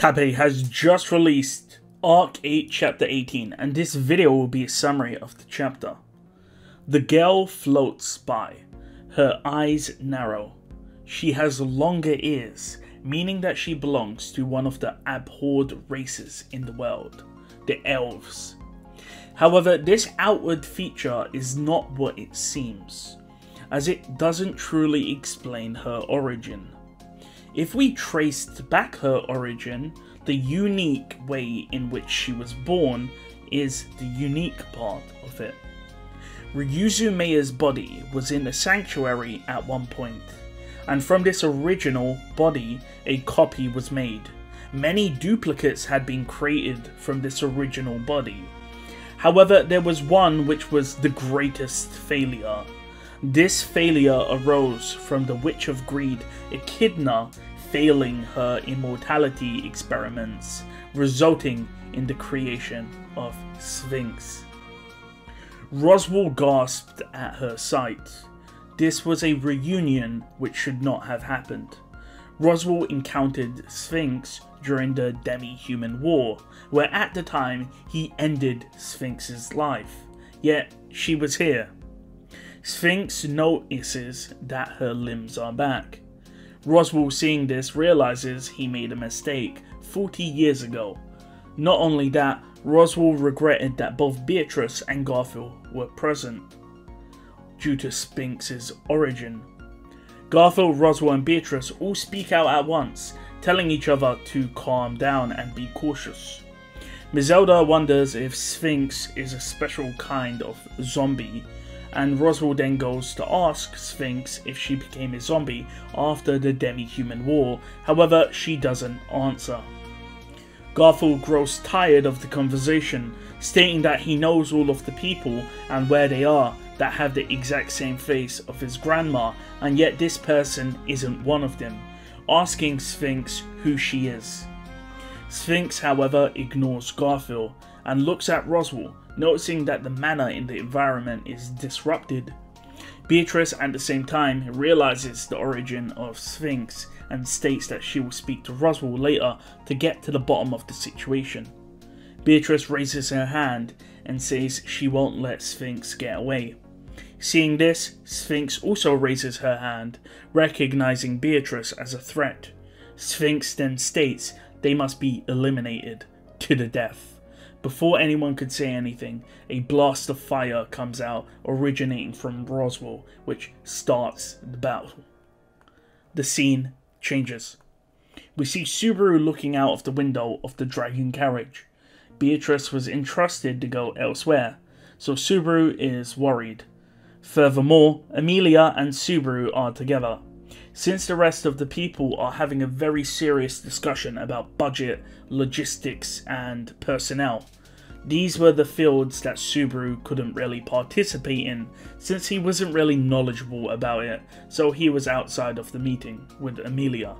Tabe has just released Arc 8 Chapter 18, and this video will be a summary of the chapter. The girl floats by, her eyes narrow. She has longer ears, meaning that she belongs to one of the abhorred races in the world, the elves. However, this outward feature is not what it seems, as it doesn't truly explain her origin. If we traced back her origin, the unique way in which she was born is the unique part of it. Ryuzu Meia's body was in the sanctuary at one point, and from this original body, a copy was made. Many duplicates had been created from this original body. However, there was one which was the greatest failure. This failure arose from the Witch of Greed, Echidna, failing her immortality experiments, resulting in the creation of Sphinx. Roswaal gasped at her sight. This was a reunion which should not have happened. Roswaal encountered Sphinx during the Demi-Human War, where at the time he ended Sphinx's life, yet she was here. Sphinx notices that her limbs are back. Roswaal, seeing this, realizes he made a mistake 40 years ago. Not only that, Roswaal regretted that both Beatrice and Garfiel were present due to Sphinx's origin. Garfiel, Roswaal and Beatrice all speak out at once, telling each other to calm down and be cautious. Zelda wonders if Sphinx is a special kind of zombie, and Roswaal then goes to ask Sphinx if she became a zombie after the Demi-Human War, however she doesn't answer. Garfiel grows tired of the conversation, stating that he knows all of the people and where they are that have the exact same face of his grandma, and yet this person isn't one of them, asking Sphinx who she is. Sphinx, however, ignores Garfiel and looks at Roswaal, noticing that the manner in the environment is disrupted. Beatrice at the same time realizes the origin of Sphinx and states that she will speak to Roswaal later to get to the bottom of the situation. Beatrice raises her hand and says she won't let Sphinx get away. Seeing this, Sphinx also raises her hand, recognizing Beatrice as a threat. Sphinx then states they must be eliminated to the death. Before anyone could say anything, a blast of fire comes out, originating from Roswaal, which starts the battle. The scene changes. We see Subaru looking out of the window of the dragon carriage. Beatrice was entrusted to go elsewhere, so Subaru is worried. Furthermore, Emilia and Subaru are together, since the rest of the people are having a very serious discussion about budget, logistics and personnel. These were the fields that Subaru couldn't really participate in, since he wasn't really knowledgeable about it, so he was outside of the meeting with Emilia.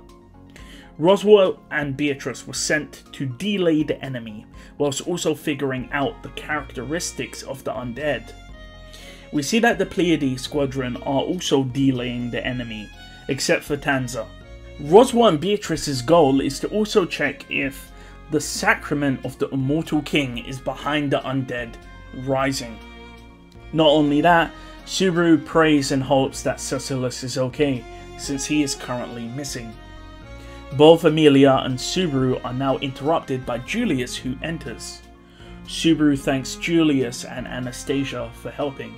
Roswaal and Beatrice were sent to delay the enemy, whilst also figuring out the characteristics of the undead. We see that the Pleiades squadron are also delaying the enemy, except for Tanza. Roswaal and Beatrice's goal is to also check if the sacrament of the immortal king is behind the undead rising. Not only that, Subaru prays and hopes that Satella is okay, since he is currently missing. Both Emilia and Subaru are now interrupted by Julius, who enters. Subaru thanks Julius and Anastasia for helping,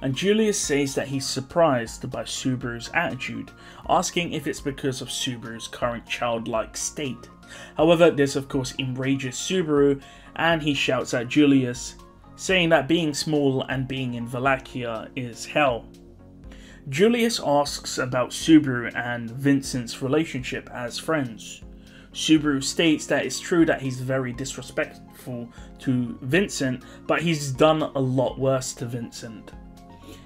and Julius says that he's surprised by Subaru's attitude, asking if it's because of Subaru's current childlike state. However, this of course enrages Subaru, and he shouts at Julius, saying that being small and being in Wallachia is hell. Julius asks about Subaru and Vincent's relationship as friends. Subaru states that it's true that he's very disrespectful to Vincent, but he's done a lot worse to Vincent.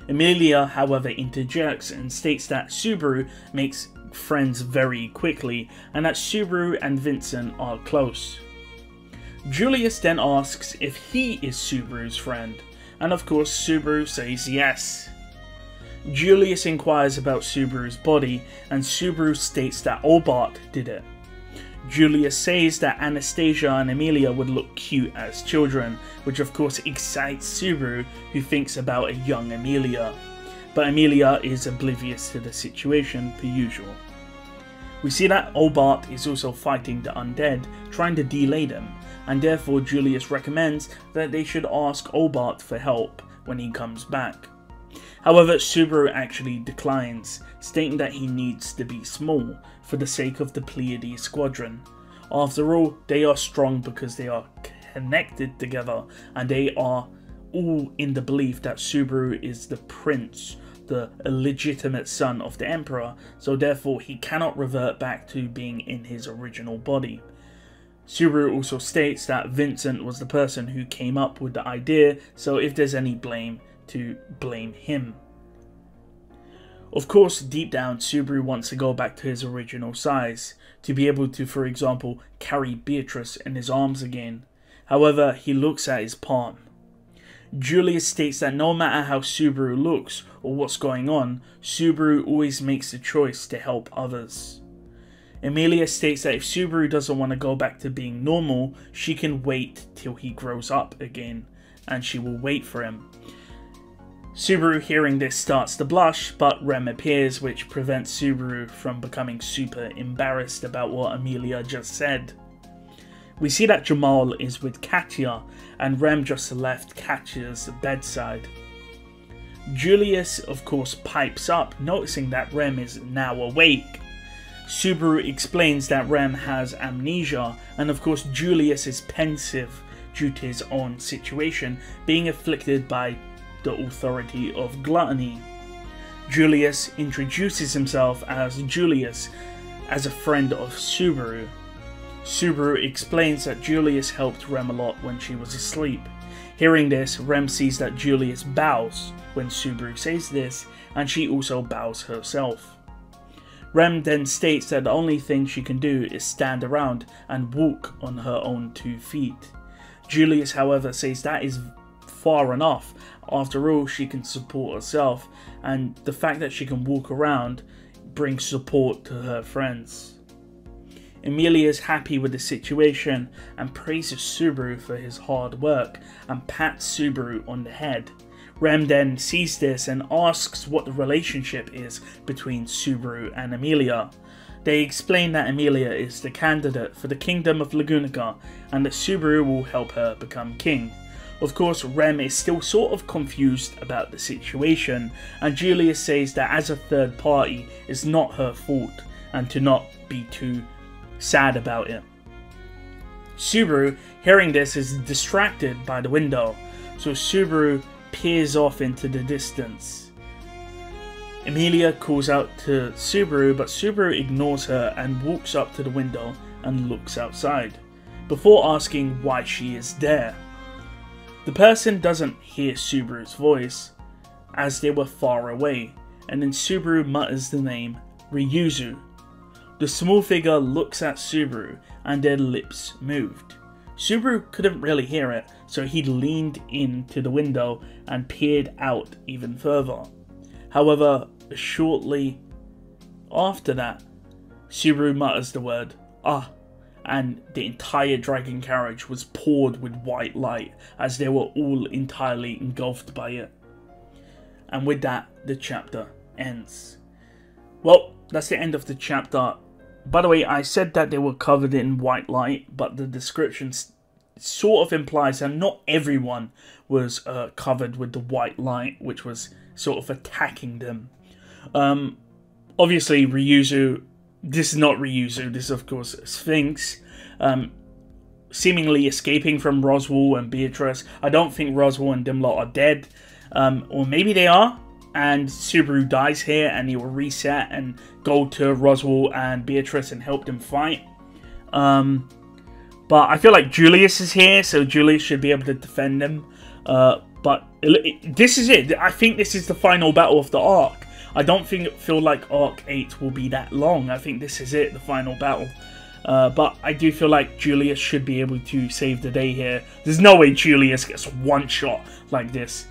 Emilia, however, interjects and states that Subaru makes friends very quickly, and that Subaru and Vincent are close. Julius then asks if he is Subaru's friend, and of course Subaru says yes. Julius inquires about Subaru's body, and Subaru states that Obart did it. Julius says that Anastasia and Emilia would look cute as children, which of course excites Subaru, who thinks about a young Emilia. But Emilia is oblivious to the situation per usual. We see that Obart is also fighting the undead, trying to delay them, and therefore Julius recommends that they should ask Obart for help when he comes back. However, Subaru actually declines, stating that he needs to be small for the sake of the Pleiades squadron. After all, they are strong because they are connected together, and they are all in the belief that Subaru is the prince, the illegitimate son of the Emperor, so therefore he cannot revert back to being in his original body. Subaru also states that Vincent was the person who came up with the idea, so if there's any blame, to blame him. Of course, deep down, Subaru wants to go back to his original size, to be able to, for example, carry Beatrice in his arms again. However, he looks at his palm. Julius states that no matter how Subaru looks or what's going on, Subaru always makes the choice to help others. Emilia states that if Subaru doesn't want to go back to being normal, she can wait till he grows up again, and she will wait for him. Subaru, hearing this, starts to blush, but Rem appears, which prevents Subaru from becoming super embarrassed about what Emilia just said. We see that Jamal is with Katya, and Rem just left Katya's bedside. Julius, of course, pipes up, noticing that Rem is now awake. Subaru explains that Rem has amnesia, and of course Julius is pensive due to his own situation, being afflicted by the authority of gluttony. Julius introduces himself as Julius, as a friend of Subaru. Subaru explains that Julius helped Rem a lot when she was asleep. Hearing this, Rem sees that Julius bows when Subaru says this, and she also bows herself. Rem then states that the only thing she can do is stand around and walk on her own 2 feet. Julius, however, says that is far enough. After all, she can support herself, and the fact that she can walk around brings support to her friends. Emilia is happy with the situation and praises Subaru for his hard work and pats Subaru on the head. Rem then sees this and asks what the relationship is between Subaru and Emilia. They explain that Emilia is the candidate for the kingdom of Lagunica and that Subaru will help her become king. Of course, Rem is still sort of confused about the situation, and Julius says that as a third party, it's not her fault and to not be too sad about it. Subaru, hearing this, is distracted by the window, so Subaru peers off into the distance. Emilia calls out to Subaru, but Subaru ignores her and walks up to the window and looks outside, before asking why she is there. The person doesn't hear Subaru's voice, as they were far away, and then Subaru mutters the name Ryuzu. The small figure looks at Subaru, and their lips moved. Subaru couldn't really hear it, so he leaned into the window and peered out even further. However, shortly after that, Subaru mutters the word, "Ah," and the entire dragon carriage was poured with white light, as they were all entirely engulfed by it. And with that, the chapter ends. Well, that's the end of the chapter. By the way, I said that they were covered in white light, but the description sort of implies that not everyone was covered with the white light, which was sort of attacking them. Obviously, Ryuzu, this is not Ryuzu, this is of course Sphinx, seemingly escaping from Roswaal and Beatrice. I don't think Roswaal and Dimlot are dead, or maybe they are, and Subaru dies here and he will reset and go to Roswaal and Beatrice and help them fight. But I feel like Julius is here, so Julius should be able to defend them. But this is it. I think this is the final battle of the arc. I don't feel like Arc 8 will be that long. I think this is it, the final battle. But I do feel like Julius should be able to save the day here. There's no way Julius gets one shot like this.